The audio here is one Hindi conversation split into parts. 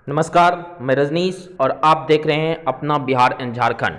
नमस्कार, मैं रजनीश और आप देख रहे हैं अपना बिहार एंड झारखंड।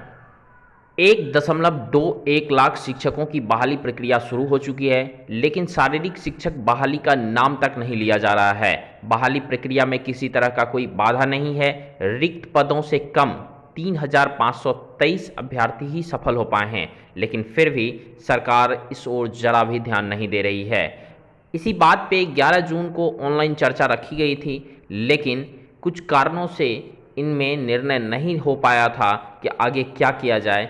1.21 लाख शिक्षकों की बहाली प्रक्रिया शुरू हो चुकी है, लेकिन शारीरिक शिक्षक बहाली का नाम तक नहीं लिया जा रहा है। बहाली प्रक्रिया में किसी तरह का कोई बाधा नहीं है। रिक्त पदों से कम 3,523 अभ्यर्थी ही सफल हो पाए हैं, लेकिन फिर भी सरकार इस ओर जरा भी ध्यान नहीं दे रही है। इसी बात पे 11 जून को ऑनलाइन चर्चा रखी गई थी, लेकिन कुछ कारणों से इनमें निर्णय नहीं हो पाया था कि आगे क्या किया जाए।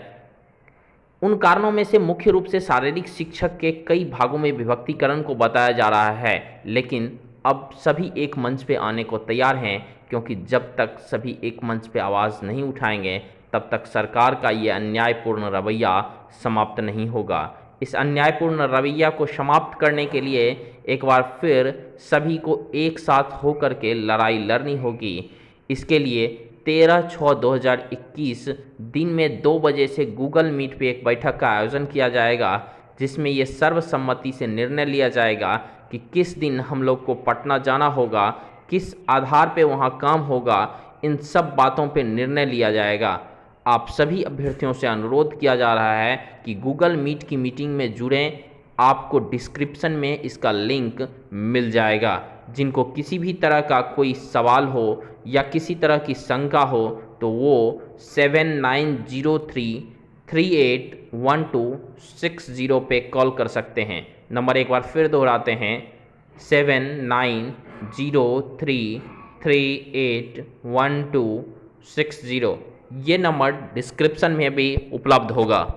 उन कारणों में से मुख्य रूप से शारीरिक शिक्षक के कई भागों में विभक्तिकरण को बताया जा रहा है, लेकिन अब सभी एक मंच पे आने को तैयार हैं, क्योंकि जब तक सभी एक मंच पे आवाज़ नहीं उठाएंगे तब तक सरकार का ये अन्यायपूर्ण रवैया समाप्त नहीं होगा। इस अन्यायपूर्ण रवैया को समाप्त करने के लिए एक बार फिर सभी को एक साथ होकर के लड़ाई लड़नी होगी। इसके लिए 13/6/2021 दिन में 2 बजे से गूगल मीट पे एक बैठक का आयोजन किया जाएगा, जिसमें ये सर्वसम्मति से निर्णय लिया जाएगा कि किस दिन हम लोग को पटना जाना होगा, किस आधार पे वहाँ काम होगा। इन सब बातों पे निर्णय लिया जाएगा। आप सभी अभ्यर्थियों से अनुरोध किया जा रहा है कि गूगल मीट की मीटिंग में जुड़ें। आपको डिस्क्रिप्शन में इसका लिंक मिल जाएगा। जिनको किसी भी तरह का कोई सवाल हो या किसी तरह की शंका हो तो वो 7903381260 पे कॉल कर सकते हैं। नंबर एक बार फिर दोहराते हैं, 7903381260। ये नंबर डिस्क्रिप्शन में भी उपलब्ध होगा।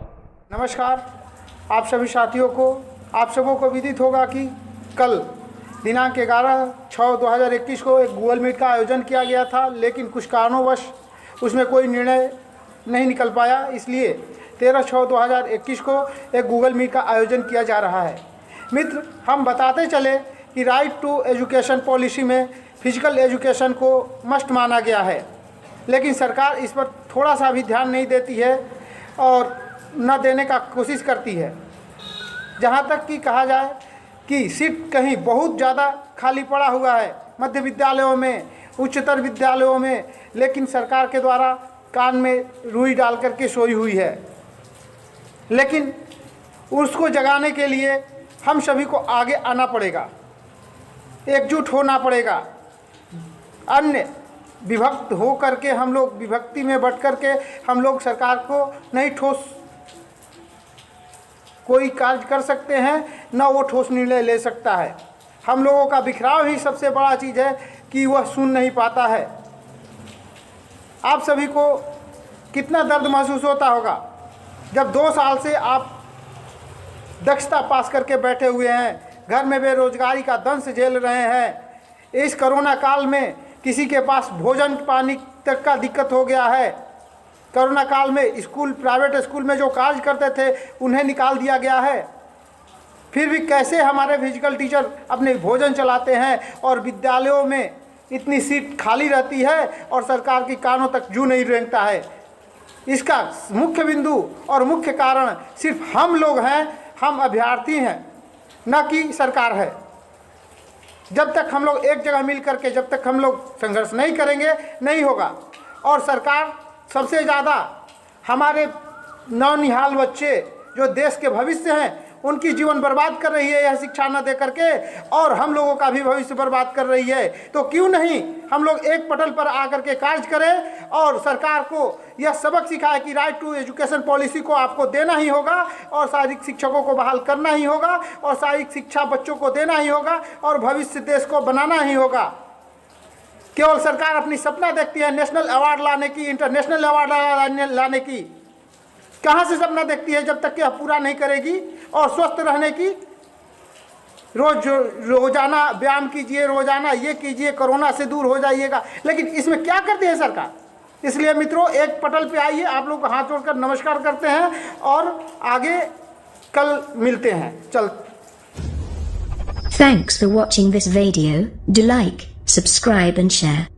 नमस्कार, आप सभी साथियों को, आप सबों को विदित होगा कि कल दिनांक 11/6/2021 को एक गूगल मीट का आयोजन किया गया था, लेकिन कुछ कारणोंवश उसमें कोई निर्णय नहीं निकल पाया। इसलिए 13/6/2021 को एक गूगल मीट का आयोजन किया जा रहा है। मित्र, हम बताते चले कि राइट टू एजुकेशन पॉलिसी में फिजिकल एजुकेशन को मस्ट माना गया है, लेकिन सरकार इस पर थोड़ा सा भी ध्यान नहीं देती है और न देने का कोशिश करती है। जहाँ तक कि कहा जाए कि सीट कहीं बहुत ज़्यादा खाली पड़ा हुआ है मध्य विद्यालयों में, उच्चतर विद्यालयों में, लेकिन सरकार के द्वारा कान में रुई डाल करके सोई हुई है। लेकिन उसको जगाने के लिए हम सभी को आगे आना पड़ेगा, एकजुट होना पड़ेगा। अन्य विभक्त हो करके हम लोग विभक्ति में बट करके हम लोग सरकार को नहीं ठोस कोई कार्य कर सकते हैं, न वो ठोस निर्णय ले सकता है। हम लोगों का बिखराव ही सबसे बड़ा चीज़ है कि वह सुन नहीं पाता है। आप सभी को कितना दर्द महसूस होता होगा जब 2 साल से आप दक्षता पास करके बैठे हुए हैं, घर में बेरोजगारी का दंश झेल रहे हैं। इस कोरोना काल में किसी के पास भोजन पानी तक का दिक्कत हो गया है। कोरोना काल में स्कूल, प्राइवेट स्कूल में जो कार्य करते थे उन्हें निकाल दिया गया है। फिर भी कैसे हमारे फिजिकल टीचर अपने भोजन चलाते हैं और विद्यालयों में इतनी सीट खाली रहती है और सरकार की कानों तक जू नहीं रेंगता है। इसका मुख्य बिंदु और मुख्य कारण सिर्फ हम लोग हैं, हम अभ्यर्थी हैं, न कि सरकार है। जब तक हम लोग एक जगह मिल करके, जब तक हम लोग संघर्ष नहीं करेंगे, नहीं होगा। और सरकार सबसे ज़्यादा हमारे नौनिहाल बच्चे जो देश के भविष्य हैं उनकी जीवन बर्बाद कर रही है यह शिक्षा न दे करके, और हम लोगों का भी भविष्य बर्बाद कर रही है। तो क्यों नहीं हम लोग एक पटल पर आकर के कार्य करें और सरकार को यह सबक सिखाए कि राइट टू एजुकेशन पॉलिसी को आपको देना ही होगा और शारीरिक शिक्षकों को बहाल करना ही होगा और शारीरिक शिक्षा बच्चों को देना ही होगा और भविष्य देश को बनाना ही होगा। केवल सरकार अपनी सपना देखती है नेशनल अवार्ड लाने की, इंटरनेशनल अवार्ड लाने की। कहाँ से सपना देखती है जब तक कि पूरा नहीं करेगी। और स्वस्थ रहने की, रोजाना व्यायाम कीजिए, रोजाना ये कीजिए, कोरोना से दूर हो जाइएगा, लेकिन इसमें क्या करती है सरकार। इसलिए मित्रों, एक पटल पे आइए, आप लोग हाथ जोड़कर नमस्कार करते हैं और आगे कल मिलते हैं। चल। Thanks for watching this video. Do like, subscribe and share.